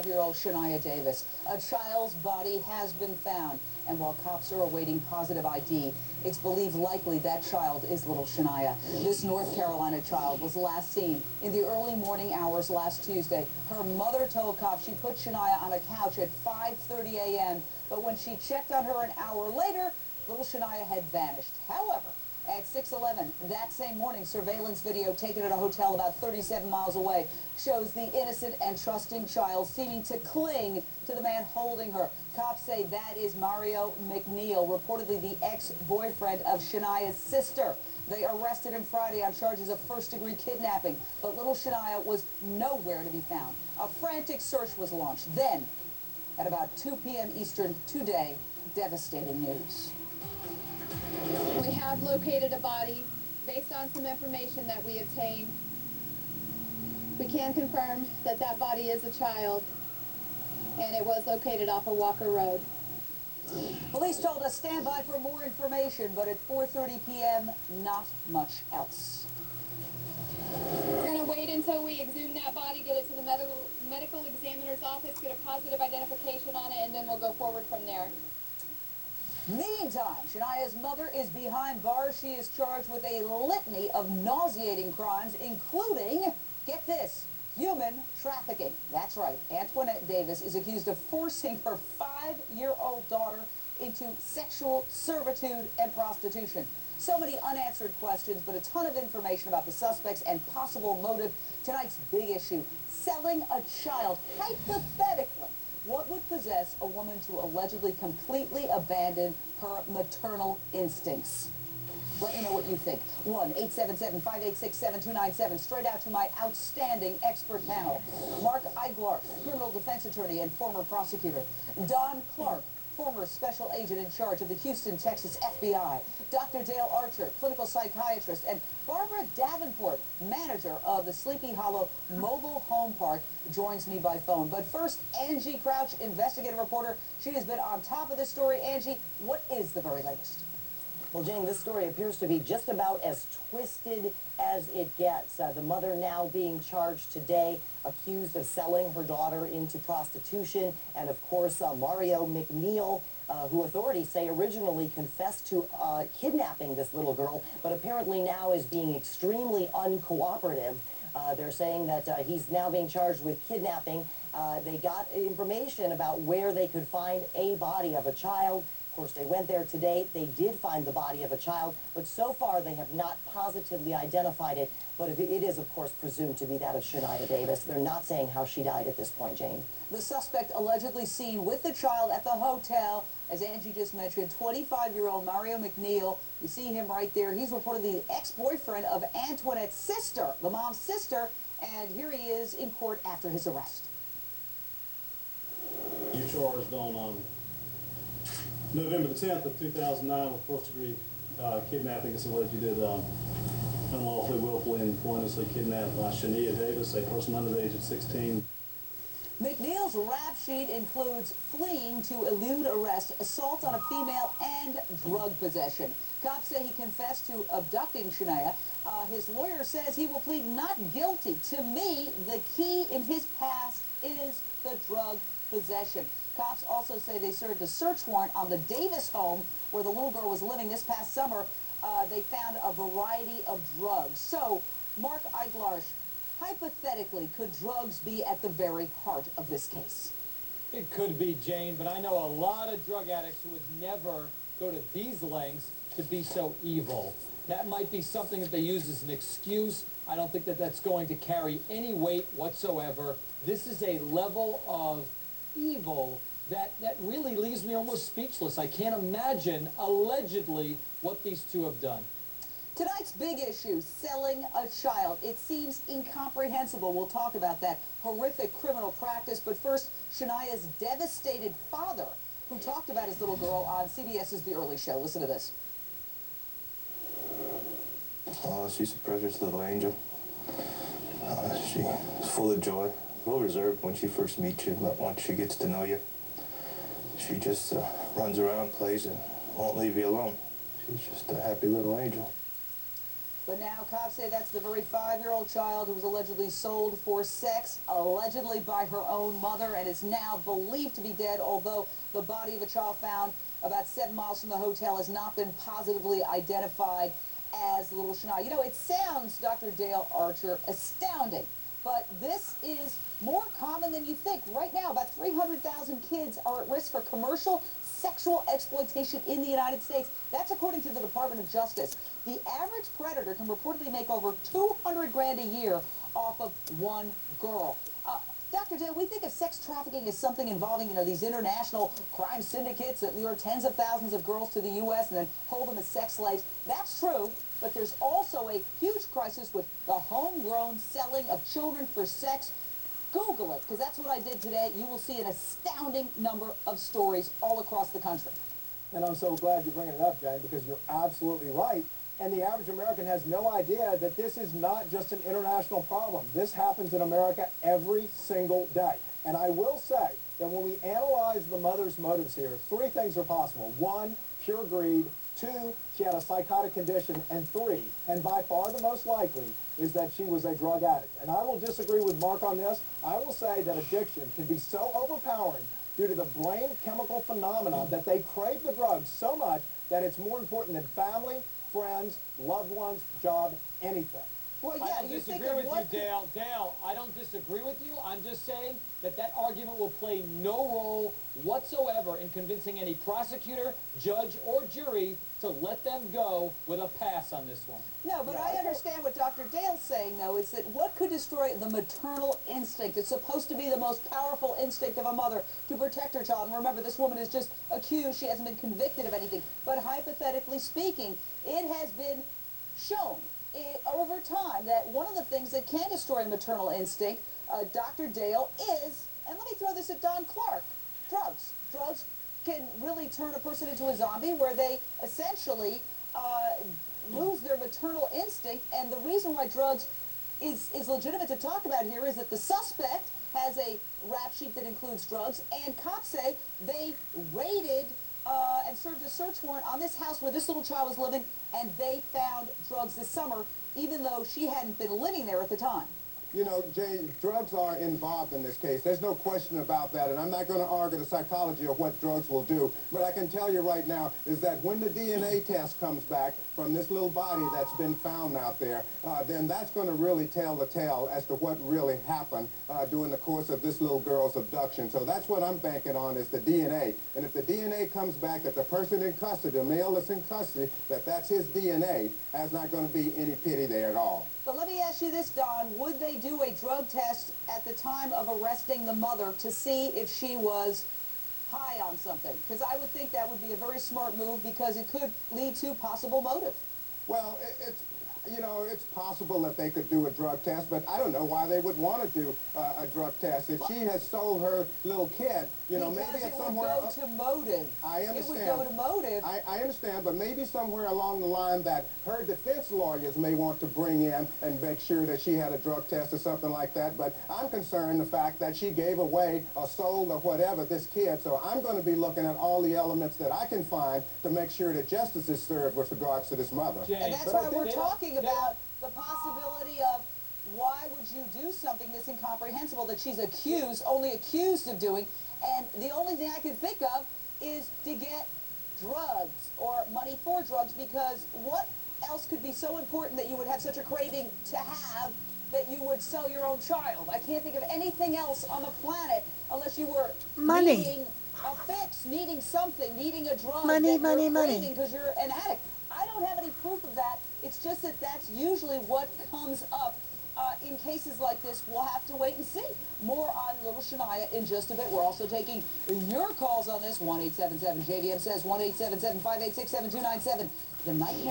25-year-old Shaniya Davis. A child's body has been found, and while cops are awaiting positive ID, it's believed likely that child is little Shaniya. This North Carolina child was last seen in the early morning hours last Tuesday. Her mother told cops she put Shaniya on a couch at 5:30 a.m., but when she checked on her an hour later, little Shaniya had vanished. However, at 6:11 that same morning, surveillance video taken at a hotel about 37 miles away shows the innocent and trusting child seeming to cling to the man holding her. Cops say that is Mario McNeil, reportedly the ex-boyfriend of Shaniya's sister. They arrested him Friday on charges of first-degree kidnapping, but little Shaniya was nowhere to be found. A frantic search was launched. Then, at about 2 p.m. Eastern today, devastating news. We have located a body based on some information that we obtained. We can confirm that that body is a child, and it was located off of Walker Road. Police told us stand by for more information, but at 4:30 p.m., not much else. We're going to wait until we exhume that body, get it to the medical examiner's office, get a positive identification on it, and then we'll go forward from there. Meantime, Shaniya's mother is behind bars. She is charged with a litany of nauseating crimes, including, get this, human trafficking. That's right. Antoinette Davis is accused of forcing her 5-year-old daughter into sexual servitude and prostitution. So many unanswered questions, but a ton of information about the suspects and possible motive. Tonight's big issue, selling a child. Hypothetically, what would possess a woman to allegedly completely abandon her maternal instincts? Let me know what you think. 1-877-586-7297. Straight out to my outstanding expert panel. Mark Eiglar, criminal defense attorney and former prosecutor. Don Clark, former special agent in charge of the Houston, Texas FBI. Dr. Dale Archer, clinical psychiatrist. And Barbara Davenport, manager of the Sleepy Hollow Mobile Home Park, joins me by phone. But first, Angie Crouch, investigative reporter. She has been on top of this story. Angie, what is the very latest? Well, Jane, this story appears to be just about as twisted as it gets. The mother now being charged today, accused of selling her daughter into prostitution. And, of course, Mario McNeil, who authorities say originally confessed to kidnapping this little girl, but apparently now is being extremely uncooperative. They're saying that he's now being charged with kidnapping. They got information about where they could find a body of a child. Of course, they went there today. They did find the body of a child, but so far they have not positively identified it. But it is, of course, presumed to be that of Shaniya Davis. They're not saying how she died at this point, Jane. The suspect allegedly seen with the child at the hotel, as Angie just mentioned, 25-year-old Mario McNeil. You see him right there. He's reportedly the ex-boyfriend of Antoinette's sister, the mom's sister, and here he is in court after his arrest. You charged on November the 10th of 2009 with first-degree kidnapping. It's alleged you did unlawfully, willfully, and pointlessly kidnap Shaniya Davis, a person under the age of 16. McNeil's rap sheet includes fleeing to elude arrest, assault on a female, and drug possession. Cops say he confessed to abducting Shaniya. His lawyer says he will plead not guilty. To me, the key in his past is the drug possession. Cops also say they served a search warrant on the Davis home where the little girl was living this past summer. They found a variety of drugs. So, Mark Eiglarsh, hypothetically, could drugs be at the very heart of this case? It could be, Jane, but I know a lot of drug addicts who would never go to these lengths to be so evil. That might be something that they use as an excuse. I don't think that that's going to carry any weight whatsoever. This is a level of evil that really leaves me almost speechless. I can't imagine, allegedly, what these two have done. Tonight's big issue, selling a child. It seems incomprehensible. We'll talk about that horrific criminal practice. But first, Shaniya's devastated father, who talked about his little girl on CBS's The Early Show. Listen to this. Oh, she's a precious little angel. She's full of joy, a little reserved when she first meets you, but once she gets to know you, she just runs around, plays, and won't leave you alone. She's just a happy little angel. But now cops say that's the very 5-year-old child who was allegedly sold for sex, allegedly by her own mother, and is now believed to be dead, although the body of a child found about 7 miles from the hotel has not been positively identified as little Shaniya. You know, it sounds, Dr. Dale Archer, astounding, but this is more common than you think. Right now, about 300,000 kids are at risk for commercial sexual exploitation in the United States. That's according to the Department of Justice. The average predator can reportedly make over 200 grand a year off of one girl. Dr. Dale, we think of sex trafficking as something involving, you know, these international crime syndicates that lure tens of thousands of girls to the U.S. and then hold them as sex slaves. That's true, but there's also a huge crisis with the homegrown selling of children for sex. Google it, because that's what I did today. You will see an astounding number of stories all across the country. And I'm so glad you're bringing it up, Jane, because you're absolutely right. And the average American has no idea that this is not just an international problem. This happens in America every single day. And I will say that when we analyze the mother's motives here, 3 things are possible. 1, pure greed. 2, she had a psychotic condition. And 3, and by far the most likely, is that she was a drug addict. And I will disagree with Mark on this. I will say that addiction can be so overpowering due to the brain chemical phenomenon that they crave the drugs so much that it's more important than family, friends, loved ones, job, anything. Well, yeah, I don't you disagree think of with what you, Dale. Dale, I don't disagree with you. I'm just saying that that argument will play no role whatsoever in convincing any prosecutor, judge, or jury to let them go with a pass on this one. No, but I understand what Dr. Dale's saying, though, is that what could destroy the maternal instinct? It's supposed to be the most powerful instinct of a mother to protect her child. And remember, this woman is just accused. She hasn't been convicted of anything. But hypothetically speaking, it has been shown over time that one of the things that can destroy maternal instinct, Dr. Dale, is, and let me throw this at Don Clark, drugs. Drugs can really turn a person into a zombie where they essentially lose their maternal instinct. And the reason why drugs is legitimate to talk about here is that the suspect has a rap sheet that includes drugs, and cops say they raided and served a search warrant on this house where this little child was living, and they found drugs this summer, even though she hadn't been living there at the time. You know, Jane, drugs are involved in this case. There's no question about that, and I'm not going to argue the psychology of what drugs will do. But I can tell you right now is that when the DNA test comes back from this little body that's been found out there, then that's going to really tell the tale as to what really happened during the course of this little girl's abduction. So that's what I'm banking on, is the DNA. And if the DNA comes back that the person in custody, the male that's in custody, that's his DNA, there's not going to be any pity there at all. But let me ask you this, Don. Would they do a drug test at the time of arresting the mother to see if she was high on something? Because I would think that would be a very smart move, because it could lead to possible motive. Well, it's possible that they could do a drug test, but I don't know why they would want to do a drug test. If she has sold her little kid, maybe it's somewhere... Because it would go to motive. I understand. It would go to motive. I understand, but maybe somewhere along the line that her defense lawyers may want to bring in and make sure that she had a drug test or something like that. But I'm concerned the fact that she gave away or sold or whatever this kid, so I'm going to be looking at all the elements that I can find to make sure that justice is served with regards to this mother. Jane, And that's why we're talking about the possibility of why would you do something this incomprehensible that she's only accused of doing, and the only thing I can think of is to get drugs or money for drugs, because what else could be so important that you would have such a craving to have that you would sell your own child? I can't think of anything else on the planet unless you were needing a fix, needing something, needing a drug, money, because you're an addict. I don't have any proof of that. It's just that that's usually what comes up in cases like this. We'll have to wait and see. More on little Shaniya in just a bit. We're also taking your calls on this. 1-877-JVM says 1-877-586-7297. The nightmare.